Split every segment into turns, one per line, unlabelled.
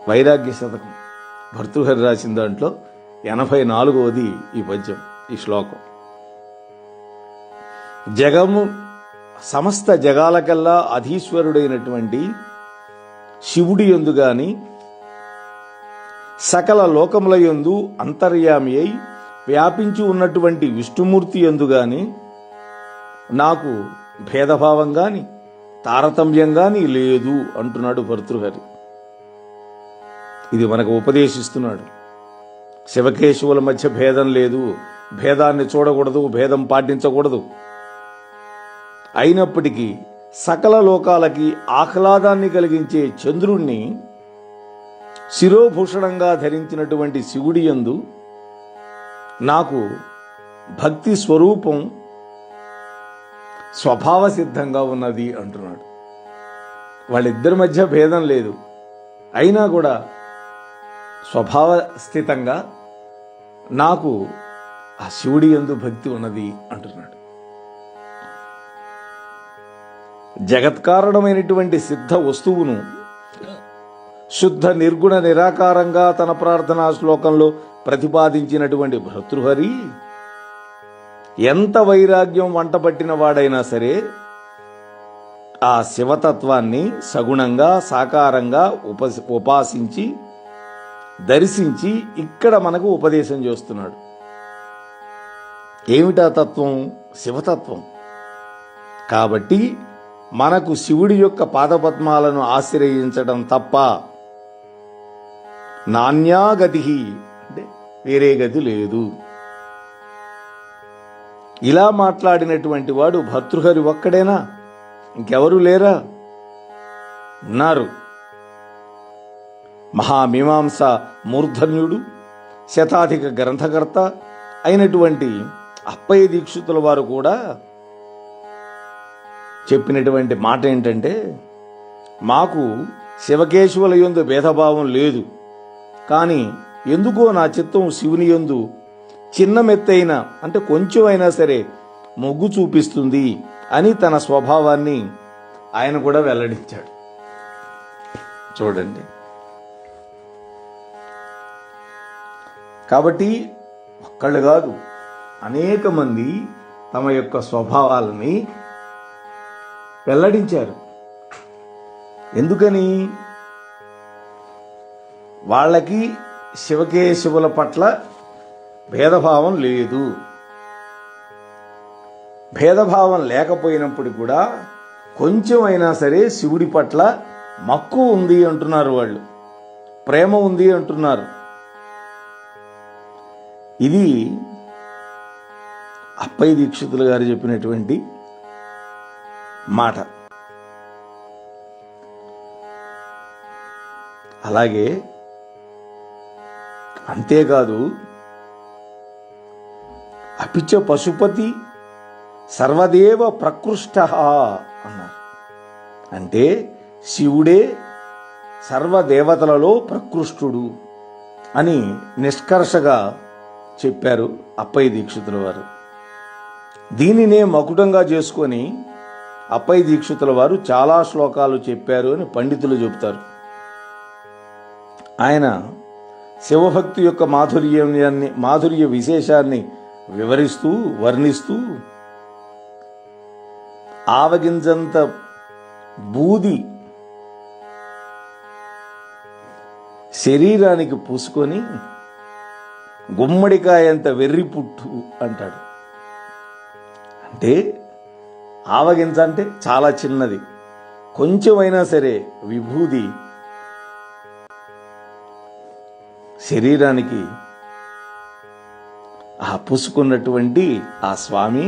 వైరాగ్య శతకం భర్తృహరి రాసిన దాంట్లో 84వది ఈ పద్యం, ఈ శ్లోకం. జగము సమస్త జగాలకల్లా అధీశ్వరుడైనటువంటి శివుడి యందు గాని, సకల లోకముల యందు అంతర్యామి అయి వ్యాపించి ఉన్నటువంటి విష్ణుమూర్తి యందు గాని నాకు భేదభావం గాని తారతమ్యం గాని లేదు అంటున్నాడు భర్తృహరి. ఇది మనకు ఉపదేశిస్తున్నాడు. శివకేశవుల మధ్య భేదం లేదు, భేదాన్ని చూడకూడదు, భేదం పాటించకూడదు. అయినప్పటికీ సకల లోకాలకి ఆహ్లాదాన్ని కలిగించే చంద్రుణ్ణి శిరోభూషణంగా ధరించినటువంటి శివుడి యందు నాకు భక్తి స్వరూపం స్వభావ సిద్ధంగా ఉన్నది అంటున్నాడు. వాళ్ళిద్దరి మధ్య భేదం లేదు, అయినా కూడా స్వభావ స్థితంగా నాకు ఆ శివుడి యందు భక్తి ఉన్నది అంటున్నాడు. జగత్కారణమైనటువంటి సిద్ధ వస్తువును శుద్ధ నిర్గుణ నిరాకారంగా తన ప్రార్థనా శ్లోకంలో ప్రతిపాదించినటువంటి భర్తృహరి ఎంత వైరాగ్యం వంటపట్టిన వాడైనా సరే ఆ శివతత్వాన్ని సగుణంగా సాకారంగా ఉపాసించి దర్శించి ఇక్కడ మనకు ఉపదేశం చేస్తున్నాడు. ఏమిటా తత్వం? శివతత్వం. కాబట్టి మనకు శివుడి యొక్క పాదపద్మాలను ఆశ్రయించడం తప్ప నాణ్యాగతి అంటే వేరే గతి లేదు. ఇలా మాట్లాడినటువంటి వాడు భర్తృహరి ఒక్కడేనా? ఇంకెవరూ లేరా? ఉన్నారు. మహామీమాంస మూర్ధన్యుడు, శతాధిక గ్రంథకర్త అయినటువంటి అప్పయ్య దీక్షితుల వారు కూడా చెప్పినటువంటి మాట ఏంటంటే, మాకు శివకేశవుల యందు భేదభావం లేదు, కానీ ఎందుకో నా చిత్తం శివుని యందు చిన్న మెత్తైన అంటే కొంచెం అయినా సరే మొగ్గు చూపిస్తుంది అని తన స్వభావాన్ని ఆయన కూడా వెల్లడించాడు. చూడండి. కాబట్టి ఒక్కళ్ళు కాదు, అనేక మంది తమ యొక్క స్వభావాలని వెల్లడించారు. ఎందుకని? వాళ్ళకి శివకేశవుల పట్ల భేదభావం లేదు. భేదభావం లేకపోయినప్పుడు కూడా కొంచెం అయినా సరే శివుడి పట్ల మక్కువ ఉంది అంటున్నారు వాళ్ళు, ప్రేమ ఉంది అంటున్నారు. ఇది అప్పయ్య దీక్షితులు గారు చెప్పినటువంటి మాట. అలాగే అంతేకాదు, అపిచ పశుపతి సర్వదేవ ప్రకృష్ట అన్నారు. అంటే శివుడే సర్వదేవతలలో ప్రకృష్టుడు అని నిష్కర్షగా చెప్పారు అప్పయ్య దీక్షితుల వారు. దీనినే మకుటంగా చేసుకొని అప్పయ్య దీక్షితుల వారు చాలా శ్లోకాలు చెప్పారు అని పండితులు చెబుతారు. ఆయన శివభక్తి యొక్క మాధుర్య విశేషాన్ని వివరిస్తూ వర్ణిస్తూ ఆవగింజంత బూది శరీరానికి పూసుకొని గుమ్మడికాయంత వెర్రి పుట్టు అంటాడు. అంటే ఆవగింజ అంటే చాలా చిన్నది, కొంచెమైనా సరే విభూది శరీరానికి ఆ పూసుకున్నటువంటి ఆ స్వామి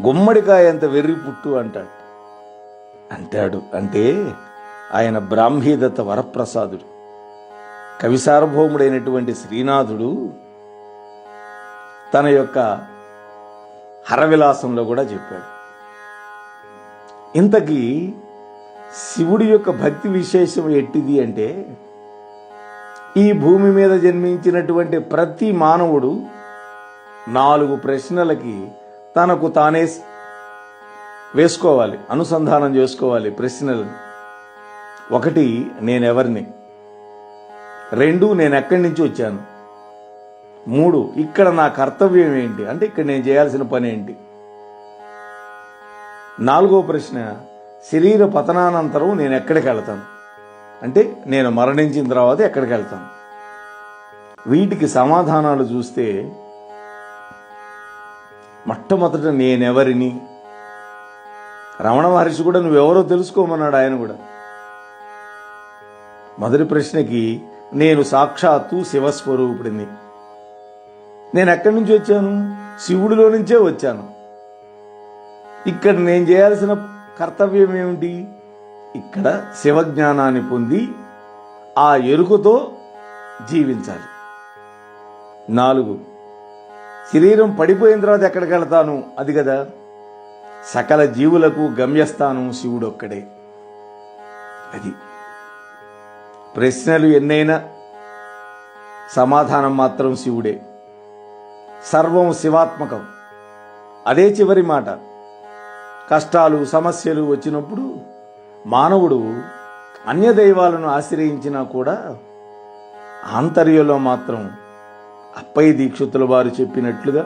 గుమ్మడికాయంత వెర్రి పుట్టు అంటాడు. అంటే ఆయన బ్రాహ్మీదత్త వరప్రసాదుడు, కవి సార్వభౌముడైనటువంటి శ్రీనాథుడు తన యొక్క హరవిలాసంలో కూడా చెప్పాడు. ఇంతకీ శివుడి యొక్క భక్తి విశేషం ఎట్టిది అంటే, ఈ భూమి మీద జన్మించినటువంటి ప్రతి మానవుడు 4 ప్రశ్నలకి తనకు తానే వేసుకోవాలి, అనుసంధానం చేసుకోవాలి ప్రశ్నలు. ఒకటి, నేనెవరిని. 2, నేను ఎక్కడి నుంచి వచ్చాను. 3, ఇక్కడ నా కర్తవ్యం ఏంటి, అంటే ఇక్కడ నేను చేయాల్సిన పని ఏంటి. 4వ ప్రశ్న, శరీర పతనానంతరం నేను ఎక్కడికి వెళ్తాను, అంటే నేను మరణించిన తర్వాత ఎక్కడికి వెళ్తాను. వీటికి సమాధానాలు చూస్తే మొట్టమొదట నేనెవరిని. రమణ మహర్షి కూడా నువ్వెవరో తెలుసుకోమన్నాడు ఆయన కూడా. మొదటి ప్రశ్నకి నేను సాక్షాత్తు శివస్వరూపుడిని. నేను ఎక్కడి నుంచి వచ్చాను, శివుడిలో నుంచే వచ్చాను. ఇక్కడ నేను చేయాల్సిన కర్తవ్యం ఏమిటి, ఇక్కడ శివజ్ఞానాన్ని పొంది ఆ ఎరుకతో జీవించాలి. 4, శరీరం పడిపోయిన తర్వాత ఎక్కడికి వెళ్తాను, అది కదా. సకల జీవులకు గమ్యస్థానం శివుడొక్కడే. అది ప్రశ్నలు ఎన్నైనా సమాధానం మాత్రం శివుడే. సర్వం శివాత్మకం. అదే చివరి మాట. కష్టాలు సమస్యలు వచ్చినప్పుడు మానవుడు అన్య దైవాలను ఆశ్రయించినా కూడా ఆంతర్యంలో మాత్రం అప్పయ్య దీక్షితుల వారు చెప్పినట్లుగా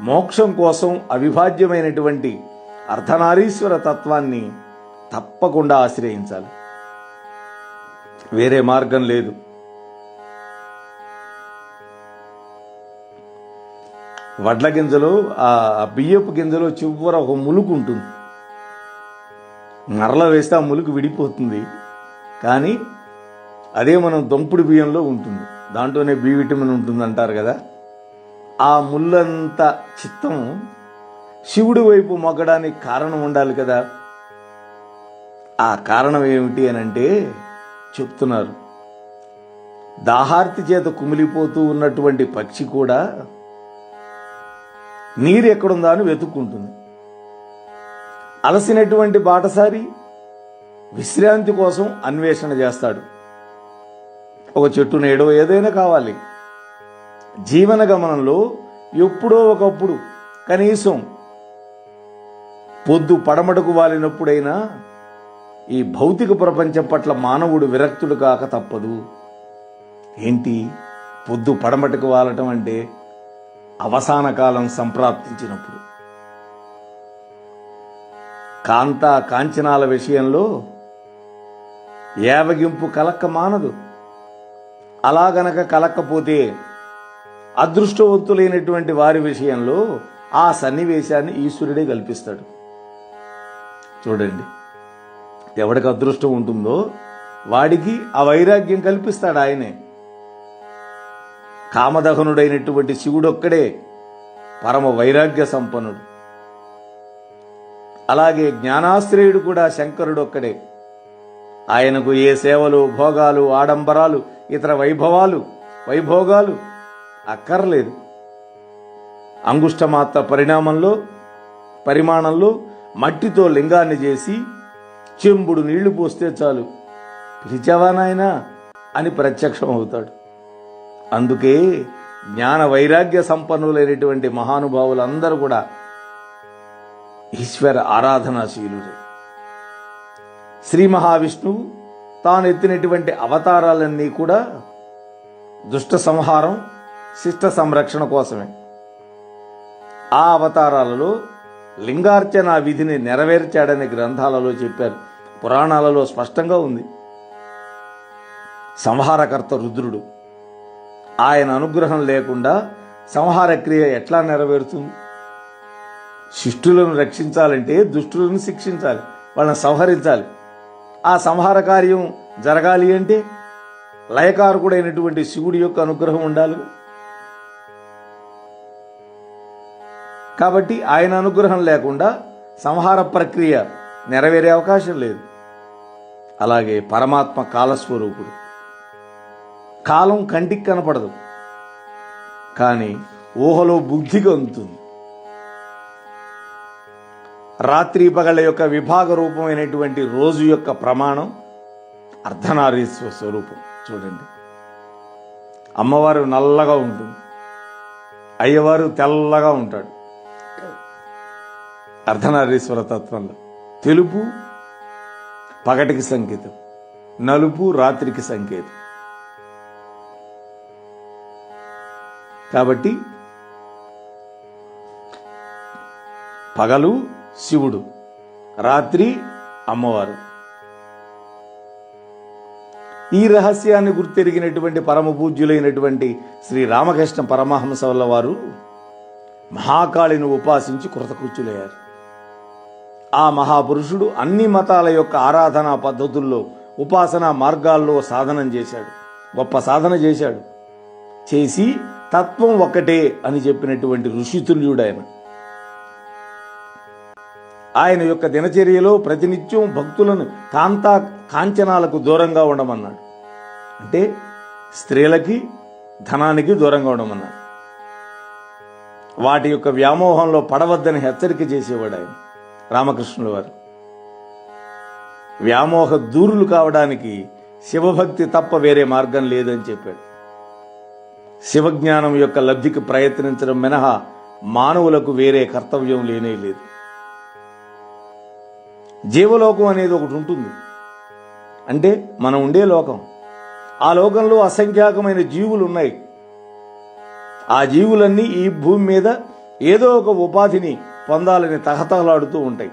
మోక్షం కోసం అవిభాజ్యమైనటువంటి అర్ధనారీశ్వర తత్వాన్ని తప్పకుండా ఆశ్రయించాలి. వేరే మార్గం లేదు. వడ్ల గింజలో ఆ బియ్యపు గింజలో చివర ఒక ములుకు ఉంటుంది. మరల వేస్తే ఆ ములుకు విడిపోతుంది, కానీ అదే మనం దొంపుడు బియ్యంలో ఉంటుంది. దాంట్లోనే బి విటమిన్ ఉంటుంది అంటారు కదా. ఆ ముల్లంత చిత్తం శివుడి వైపు మొగ్గడానికి కారణం ఉండాలి కదా. ఆ కారణం ఏమిటి అని అంటే చెప్తున్నారు. దాహార్తి చేత కుమిలిపోతూ ఉన్నటువంటి పక్షి కూడా నీరు ఎక్కడుందా అని వెతుక్కుంటుంది. అలసినటువంటి బాటసారి విశ్రాంతి కోసం అన్వేషణ చేస్తాడు. ఒక చెట్టు నీడో ఏదైనా కావాలి. జీవన గమనంలో ఎప్పుడో ఒకప్పుడు కనీసం పొద్దు పడమటకు వాలినప్పుడైనా ఈ భౌతిక ప్రపంచం పట్ల మానవుడు విరక్తుడు కాక తప్పదు. ఏంటి పొద్దు పడమటకు వాలటం అంటే? అవసాన కాలం సంప్రాప్తించినప్పుడు. కాంచనాల విషయంలో ఏవగింపు కలక్క మానదు. అలా గనక కలక్కపోతే అదృష్టవంతులైనటువంటి వారి విషయంలో ఆ సన్నివేశాన్ని ఈశ్వరుడే కల్పిస్తాడు. చూడండి, ఎవడికి అదృష్టం ఉంటుందో వాడికి ఆ వైరాగ్యం కల్పిస్తాడు ఆయనే. కామదహనుడైనటువంటి శివుడొక్కడే పరమ వైరాగ్య సంపన్నుడు. అలాగే జ్ఞానాశ్రయుడు కూడా శంకరుడొక్కడే. ఆయనకు ఏ సేవలు, భోగాలు, ఆడంబరాలు, ఇతర వైభోగాలు అక్కర్లేదు. అంగుష్టమాత్ర పరిమాణంలో మట్టితో లింగాన్ని చేసి చెంబుడు నీళ్లు పోస్తే చాలు, పిలిచావా నాయనా అని ప్రత్యక్షం అవుతాడు. అందుకే జ్ఞాన వైరాగ్య సంపన్నులైనటువంటి మహానుభావులందరూ కూడా ఈశ్వర ఆరాధనాశీలుడే. శ్రీ మహావిష్ణువు తాను ఎత్తినటువంటి అవతారాలన్నీ కూడా దుష్ట సంహారం, శిష్ట సంరక్షణ కోసమే. ఆ అవతారాలలో లింగార్చన విధిని నెరవేర్చాడని గ్రంథాలలో చెప్పారు, పురాణాలలో స్పష్టంగా ఉంది. సంహారకర్త రుద్రుడు. ఆయన అనుగ్రహం లేకుండా సంహార క్రియ ఎట్లా నెరవేరుతుంది? శిష్టులను రక్షించాలంటే దుష్టులను శిక్షించాలి, వాళ్ళని సంహరించాలి. ఆ సంహార కార్యం జరగాలి అంటే లయకారకుడైనటువంటి శివుడి యొక్క అనుగ్రహం ఉండాలి. కాబట్టి ఆయన అనుగ్రహం లేకుండా సంహార ప్రక్రియ నెరవేరే అవకాశం లేదు. అలాగే పరమాత్మ కాలస్వరూపుడు. కాలం కంటికి కనపడదు, కానీ ఊహలో బుద్ధిగా అందుతుంది. రాత్రి పగళ్ళ యొక్క విభాగ రూపమైనటువంటి రోజు యొక్క ప్రమాణం అర్ధనారీశ్వర స్వరూపం. చూడండి, అమ్మవారు నల్లగా ఉంటుంది, అయ్యవారు తెల్లగా ఉంటాడు. అర్ధనారీశ్వర తత్వంలో తెలుపు పగటికి సంకేతం, నలుపు రాత్రికి సంకేతం. కాబట్టి పగలు శివుడు, రాత్రి అమ్మవారు. ఈ రహస్యాన్ని గుర్తెరిగినటువంటి పరమ పూజ్యులైనటువంటి శ్రీ రామకృష్ణ పరమహంస వల్ల వారు మహాకాళిని ఉపాసించి కృతకృత్యులయ్యారు. ఆ మహాపురుషుడు అన్ని మతాల యొక్క ఆరాధనా పద్ధతుల్లో, ఉపాసనా మార్గాల్లో సాధనం చేశాడు, గొప్ప సాధన చేశాడు. చేసి తత్వం ఒక్కటే అని చెప్పినటువంటి ఋషితుల్యుడు ఆయన. ఆయన యొక్క దినచర్యలో ప్రతినిత్యం భక్తులను కాంచనాలకు దూరంగా ఉండమన్నాడు. అంటే స్త్రీలకి, ధనానికి దూరంగా ఉండమన్నాడు. వాటి యొక్క వ్యామోహంలో పడవద్దని హెచ్చరిక చేసేవాడు ఆయన రామకృష్ణుల వారు. వ్యామోహ దూరులు కావడానికి శివభక్తి తప్ప వేరే మార్గం లేదని చెప్పాడు. శివజ్ఞానం యొక్క లబ్ధికి ప్రయత్నించడం మినహా మానవులకు వేరే కర్తవ్యం లేనే లేదు. జీవలోకం అనేది ఒకటి ఉంటుంది. అంటే మనం ఉండే లోకం. ఆ లోకంలో అసంఖ్యాకమైన జీవులు ఉన్నాయి. ఆ జీవులన్నీ ఈ భూమి మీద ఏదో ఒక ఉపాధిని పొందాలని తహతహలాడుతూ ఉంటాయి.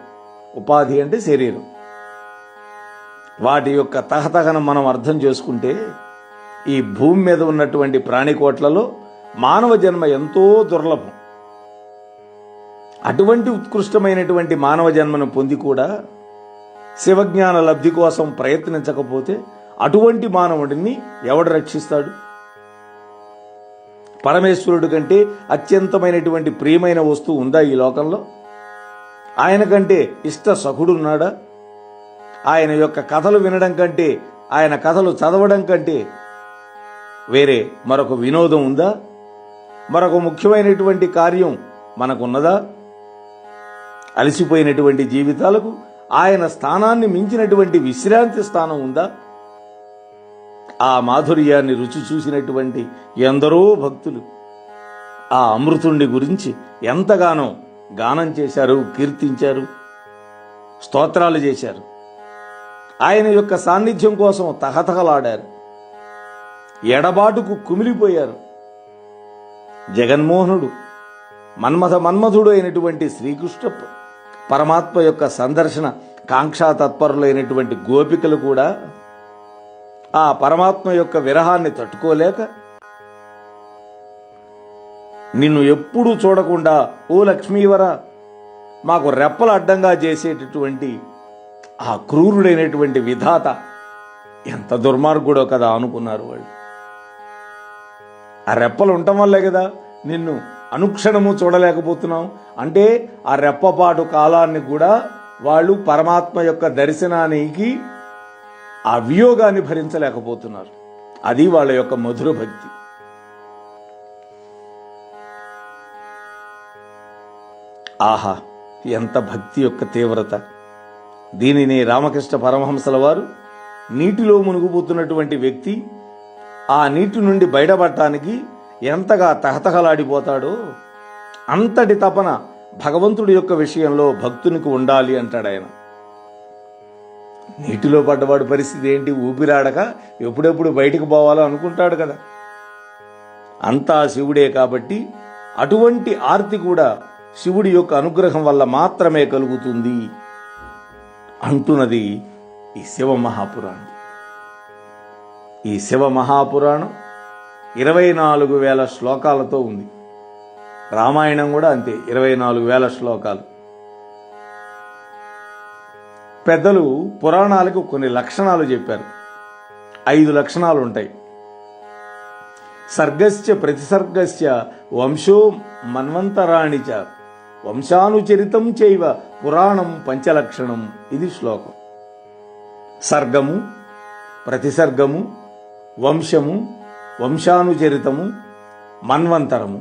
ఉపాధి అంటే శరీరం. వాటి యొక్క తహతహను మనం అర్థం చేసుకుంటే ఈ భూమి మీద ఉన్నటువంటి ప్రాణికోట్లలో మానవ జన్మ ఎంతో దుర్లభం. అటువంటి ఉత్కృష్టమైనటువంటి మానవ జన్మను పొంది కూడా శివజ్ఞాన లబ్ధి కోసం ప్రయత్నించకపోతే అటువంటి మానవుడిని ఎవడు రక్షిస్తాడు? పరమేశ్వరుడి కంటే అత్యంతమైనటువంటి ప్రియమైన వస్తువు ఉందా ఈ లోకంలో? ఆయన కంటే ఇష్ట సఖుడున్నాడా? ఆయన యొక్క కథలు వినడం కంటే, ఆయన కథలు చదవడం కంటే వేరే మరొక వినోదం ఉందా? మరొక ముఖ్యమైనటువంటి కార్యం మనకున్నదా? అలసిపోయినటువంటి జీవితాలకు ఆయన స్థానాన్ని మించినటువంటి విశ్రాంతి స్థానం ఉందా? ఆ మాధుర్యాన్ని రుచి చూసినటువంటి ఎందరో భక్తులు ఆ అమృతుణ్ణి గురించి ఎంతగానో గానం చేశారు, కీర్తించారు, స్తోత్రాలు చేశారు. ఆయన యొక్క సాన్నిధ్యం కోసం తహతహలాడారు, ఎడబాటుకు కుమిలిపోయారు. జగన్మోహనుడు, మన్మధుడు అయినటువంటి శ్రీకృష్ణ పరమాత్మ యొక్క సందర్శన కాంక్షా తత్పరులైనటువంటి గోపికలు కూడా ఆ పరమాత్మ యొక్క విరహాన్ని తట్టుకోలేక నిన్ను ఎప్పుడూ చూడకుండా ఓ లక్ష్మీవర మాకు రెప్పలు అడ్డంగా చేసేటటువంటి ఆ క్రూరుడైనటువంటి విధాత ఎంత దుర్మార్గుడో కదా అనుకున్నారు వాళ్ళు. ఆ రెప్పలు ఉండటం వల్లే కదా నిన్ను అనుక్షణము చూడలేకపోతున్నాం. అంటే ఆ రెప్పపాటు కాలాన్ని కూడా వాళ్ళు పరమాత్మ యొక్క దర్శనానికి ఆ వియోగాన్ని భరించలేకపోతున్నారు. అది వాళ్ళ యొక్క మధుర భక్తి. ఆహా, ఎంత భక్తి యొక్క తీవ్రత! దీనిని రామకృష్ణ పరమహంసల వారు నీటిలో మునిగిపోతున్నటువంటి వ్యక్తి ఆ నీటి నుండి బయటపడటానికి ఎంతగా తహతహలాడిపోతాడో అంతటి తపన భగవంతుడి యొక్క విషయంలో భక్తునికి ఉండాలి అంటాడు ఆయన. నీటిలో పడ్డవాడి పరిస్థితి ఏంటి? ఊపిరాడక ఎప్పుడెప్పుడు బయటికి పోవాలో అనుకుంటాడు కదా. అంతా శివుడే కాబట్టి అటువంటి ఆర్తి కూడా శివుడి యొక్క అనుగ్రహం వల్ల మాత్రమే కలుగుతుంది అంటున్నది ఈ శివ మహాపురాణం. ఈ శివ మహాపురాణం 24,000 శ్లోకాలతో ఉంది. రామాయణం కూడా అంతే, 24,000 శ్లోకాలు. పెద్దలు పురాణాలకు కొన్ని లక్షణాలు చెప్పారు. 5 లక్షణాలు ఉంటాయి. సర్గస్య ప్రతిసర్గస్య వంశో మన్వంతరాణి చ వంశానుచరితం చైవ పురాణం పంచలక్షణం. ఇది శ్లోకం. సర్గము, ప్రతిసర్గము, వంశము, వంశానుచరితము, మన్వంతరము.